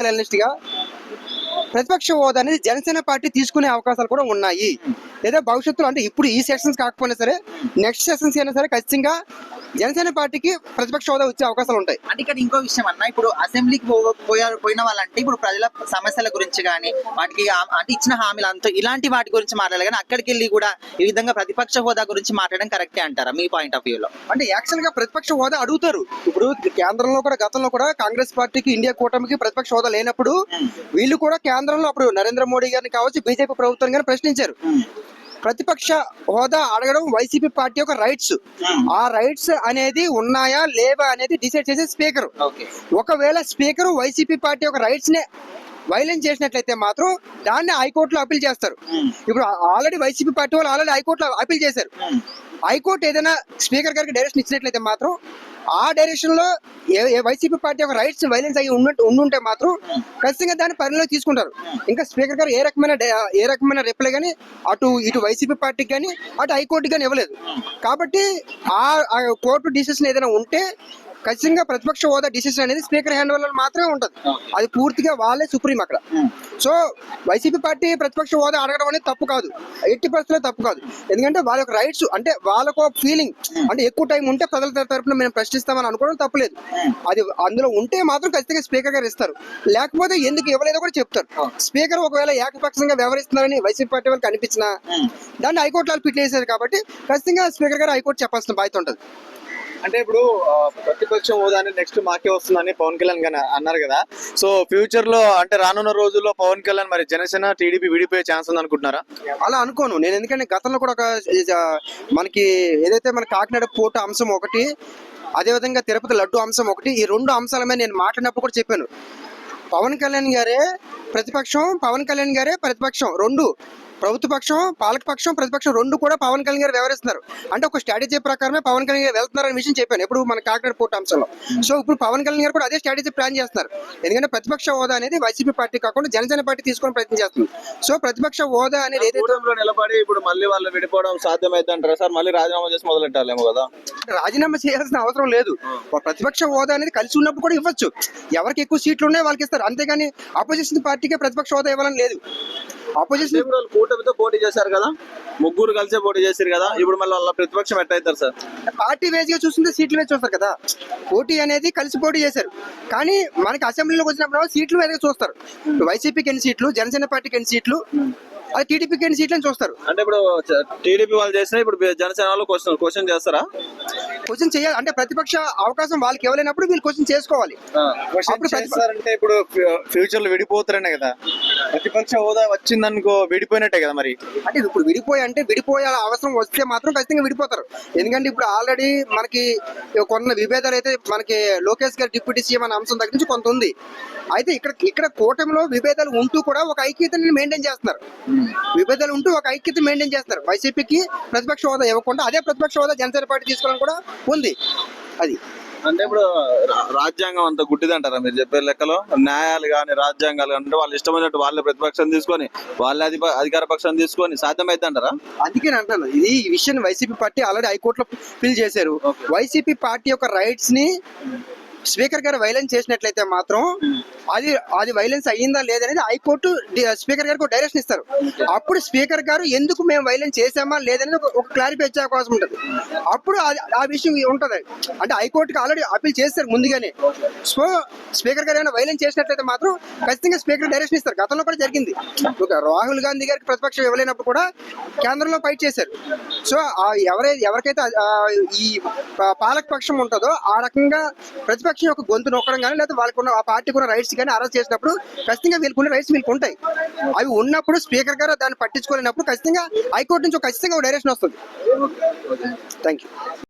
Political analyst గా ప్రతిపక్ష హోదా అనేది జనసేన పార్టీ తీసుకునే అవకాశాలు కూడా ఉన్నాయి. లేదా భవిష్యత్తులో అంటే ఇప్పుడు ఈ సెషన్స్ కాకపోయినా సరే నెక్స్ట్ సెషన్స్ అయినా సరే ఖచ్చితంగా జనసేన పార్టీకి ప్రతిపక్ష హోదా వచ్చే అవకాశాలు ఉంటాయి. అంటే ఇక్కడ ఇంకో విషయం అన్న, ఇప్పుడు అసెంబ్లీకి పోయిన వాళ్ళంటే ఇప్పుడు ప్రజల సమస్యల గురించి కానీ వాటికి అంటే ఇచ్చిన హామీలు అంతా ఇలాంటి వాటి గురించి మాట్లాడాలి, కానీ అక్కడికి వెళ్ళి కూడా ఈ విధంగా ప్రతిపక్ష హోదా గురించి మాట్లాడడం కరెక్టే అంటారా మీ పాయింట్ ఆఫ్ వ్యూలో? అంటే యాక్చువల్ గా ప్రతిపక్ష హోదా అడుగుతారు. ఇప్పుడు కేంద్రంలో కూడా గతంలో కూడా కాంగ్రెస్ పార్టీకి ఇండియా కూటమికి ప్రతిపక్ష హోదా లేనప్పుడు వీళ్ళు కూడా కేంద్రంలో అప్పుడు నరేంద్ర మోడీ గారిని కావచ్చు బీజేపీ ప్రభుత్వం గారిని ప్రశ్నించారు. ప్రతిపక్ష హోదా అడగడం వైసీపీ పార్టీ యొక్క రైట్స్. ఆ రైట్స్ అనేది ఉన్నాయా లేవా అనేది డిసైడ్ చేసే స్పీకర్. ఒకవేళ స్పీకర్ వైసీపీ పార్టీ యొక్క రైట్స్ ని వైలెన్స్ చేసినట్లయితే మాత్రం దాన్ని హైకోర్టులో అప్పీల్ చేస్తారు. ఇప్పుడు ఆల్రెడీ వైసీపీ పార్టీ వాళ్ళు ఆల్రెడీ హైకోర్టులో అప్పీల్ చేశారు. హైకోర్టు ఏదైనా స్పీకర్ గారికి డైరెక్షన్ ఇచ్చినట్లయితే మాత్రం ఆ డైరెక్షన్ లో వైసీపీ పార్టీ యొక్క రైట్స్ వైలెన్స్ అయ్యి ఉండుంటే మాత్రం ఖచ్చితంగా దాన్ని పరిగణలో తీసుకుంటారు. ఇంకా స్పీకర్ గారు ఏ రకమైన రిప్లై కానీ ఇటు వైసీపీ పార్టీకి కానీ అటు హైకోర్టుకి కానీ ఇవ్వలేదు. కాబట్టి ఆ కోర్టు డిసిషన్ ఏదైనా ఉంటే ఖచ్చితంగా ప్రతిపక్ష హోదా డిసిషన్ అనేది స్పీకర్ హ్యాండ్ ఓవర్ మాత్రమే ఉంటుంది. అది పూర్తిగా వాళ్ళే సుప్రీం అక్కడ. సో వైసీపీ పార్టీ ప్రతిపక్ష హోదా అడగడం అనేది తప్పు కాదు, ఎట్టి పరిస్థితుల్లో తప్పు కాదు. ఎందుకంటే వాళ్ళ యొక్క రైట్స్ అంటే వాళ్ళకు ఫీలింగ్ అంటే ఎక్కువ టైం ఉంటే ప్రజల తరపున మేము ప్రశ్నిస్తామని అనుకోవడం తప్పలేదు. అది అందులో ఉంటే మాత్రం ఖచ్చితంగా స్పీకర్ గారు ఇస్తారు, లేకపోతే ఎందుకు ఇవ్వలేదో కూడా చెప్తారు. స్పీకర్ ఒకవేళ ఏకపక్షంగా వ్యవహరిస్తున్నారని వైసీపీ పార్టీ వాళ్ళకి అనిపించినా దాన్ని హైకోర్టులో పిట్ చేశారు కాబట్టి ఖచ్చితంగా స్పీకర్ గారు హైకోర్టు చెప్పాల్సిన బాధ్యత ఉంటుంది. అంటే ఇప్పుడు ప్రతిపక్ష హోదా నెక్స్ట్ మాకే వస్తుందని పవన్ కళ్యాణ్ గారు అన్నారు కదా. సో ఫ్యూచర్ లో అంటే రానున్న రోజుల్లో పవన్ కళ్యాణ్ మరి జనసేన టీడీపీ విడిపోయే ఛాన్స్ ఉంది అనుకుంటున్నారా? అలా అనుకోను నేను. ఎందుకంటే గతంలో కూడా మనకి ఏదైతే మన కాకినాడ పోర్టు అంశం ఒకటి, అదేవిధంగా తిరుపతి లడ్డు అంశం ఒకటి, ఈ రెండు అంశాల మీద నేను మాట్లాడినప్పుడు కూడా చెప్పాను. పవన్ కళ్యాణ్ గారే ప్రతిపక్షం, పవన్ కళ్యాణ్ గారే ప్రతిపక్షం. రెండు ప్రభుత్వ పక్షం, పాలక పక్షం, ప్రతిపక్షం రెండు కూడా పవన్ కళ్యాణ్ గారు వ్యవహరిస్తున్నారు. అంటే ఒక స్ట్రాటజీ ప్రకారమే పవన్ కళ్యాణ్ గారు వెళ్తున్నారనే విషయం చెప్పాను ఎప్పుడు మన కాకినాడ పోర్టు అంశంలో. సో ఇప్పుడు పవన్ కళ్యాణ్ గారు కూడా అదే స్ట్రాటజీ ప్లాన్ చేస్తున్నారు. ఎందుకంటే ప్రతిపక్ష హోదా అనేది వైసీపీ పార్టీ కాకుండా జనసేన పార్టీ తీసుకొని ప్రయత్నం చేస్తుంది. సో ప్రతిపక్ష హోదా అనేది ఏదైతే నిలబడి ఇప్పుడు మళ్ళీ వాళ్ళు విడిపోవడం సాధ్యమైంది అంటారా సార్? మళ్ళీ రాజీనామా చేసి మొదలెట్టాలేమో కదా. రాజీనామా చేయాల్సిన అవసరం లేదు. ప్రతిపక్ష హోదా అనేది కలిసి ఉన్నప్పుడు కూడా ఇవ్వచ్చు. ఎవరికి ఎక్కువ సీట్లు ఉన్నాయో వాళ్ళకి ఇస్తారు, అంతేగాని అపోజిషన్ పార్టీకే ప్రతిపక్ష హోదా ఇవ్వాలని లేదు. అపోజిషన్ కూటమితో పోటీ చేశారు కదా, ముగ్గురు కలిసే పోటీ చేశారు కదా, ఇప్పుడు మళ్ళీ వాళ్ళ ప్రతిపక్షం ఎట్లా అవుతారు సార్? పార్టీ వేజ్ గా చూస్తుంటే సీట్లు వేసి చూస్తారు కదా. పోటీ అనేది కలిసి పోటీ చేశారు, కానీ మనకి అసెంబ్లీలోకి వచ్చినప్పుడు సీట్లు వేదిగా చూస్తారు. వైసీపీకి ఎన్ని సీట్లు, జనసేన పార్టీకి ఎన్ని సీట్లు, అది టీడీపీకి ఎన్ని సీట్లు అని చూస్తారు. అంటే ఇప్పుడు టీడీపీ వాళ్ళు చేసినా ఇప్పుడు జనసేన వాళ్ళు క్వశ్చన్ చేస్తారా? క్వశ్చన్ చేయాలి. అంటే ప్రతిపక్ష అవకాశం వాళ్ళకి ఇవ్వలేనప్పుడు వీళ్ళు క్వశ్చన్ చేసుకోవాలి. అంటే ఇప్పుడు ఫ్యూచర్ లో విడిపోతారనే కదా, ప్రతిపక్ష హోదా వచ్చిందనుకో విడిపోయినట్టే కదా మరి. అంటే ఇప్పుడు విడిపోయే అవసరం వస్తే మాత్రం ఖచ్చితంగా విడిపోతారు. ఎందుకంటే ఇప్పుడు ఆల్రెడీ మనకి కొన్ని విభేదాలు అయితే మనకి లోకేష్ గారు డిప్యూటీ సీఎం అనే అంశం దగ్గర నుంచి కొంత ఉంది. అయితే ఇక్కడ కూటమిలో విభేదాలు ఉంటూ కూడా ఒక ఐక్యతని మెయింటైన్ చేస్తున్నారు. విభేదాలు ఉంటూ ఒక ఐక్యత మెయింటైన్ చేస్తున్నారు. వైసీపీకి ప్రతిపక్ష హోదా ఇవ్వకుండా అదే ప్రతిపక్ష హోదా జనసేన పార్టీ తీసుకోవాలని కూడా ఉంది. అది అంటే ఇప్పుడు రాజ్యాంగం అంత గుడ్డిది అంటారా మీరు చెప్పే లెక్కలో? న్యాయాలు కానీ రాజ్యాంగాలు అంటే వాళ్ళు ఇష్టమైనట్టు వాళ్ళే ప్రతిపక్షం తీసుకొని వాళ్ళే అధికార పక్షం తీసుకొని సాధ్యమైతే అంటారా? అందుకే అంటాను, ఈ విషయాన్ని వైసీపీ పార్టీ ఆల్రెడీ హైకోర్టులో ఫిల్ చేశారు. వైసీపీ పార్టీ యొక్క రైట్స్ ని స్పీకర్ గారు వైలెన్స్ చేసినట్లయితే మాత్రం అది వైలెన్స్ అయ్యిందా లేదనేది హైకోర్టు స్పీకర్ గారికి డైరెక్షన్ ఇస్తారు. అప్పుడు స్పీకర్ గారు ఎందుకు మేము వైలెన్స్ చేసామా లేదనేది ఒక క్లారిఫై ఇచ్చే అవకాశం ఉంటుంది. అప్పుడు ఆ విషయం ఉంటుంది. అంటే హైకోర్టుకి ఆల్రెడీ అప్పీల్ చేస్తారు ముందుగానే. సో స్పీకర్ గారు ఏమైనా వైలెన్స్ చేసినట్లయితే మాత్రం ఖచ్చితంగా స్పీకర్ డైరెక్షన్ ఇస్తారు. గతంలో కూడా జరిగింది. రాహుల్ గాంధీ గారికి ప్రతిపక్షం ఇవ్వలేనప్పుడు కూడా కేంద్రంలో ఫైట్ చేశారు. సో ఎవరికైతే ఈ పాలక పక్షం ఉంటుందో ఆ రకంగా ప్రతిపక్షం యొక్క గొంతు నొక్కడం కానీ లేదా వాళ్ళకున్న ఆ పార్టీకి ఉన్న రైట్స్ కానీ అరెస్ట్ చేసినప్పుడు ఖచ్చితంగా వీళ్ళకున్న రైట్స్ వీళ్ళకి ఉంటాయి. అవి ఉన్నప్పుడు స్పీకర్ గారు దాన్ని పట్టించుకోలేనప్పుడు ఖచ్చితంగా హైకోర్టు నుంచి ఖచ్చితంగా ఒక డైరెక్షన్ వస్తుంది. Thank you.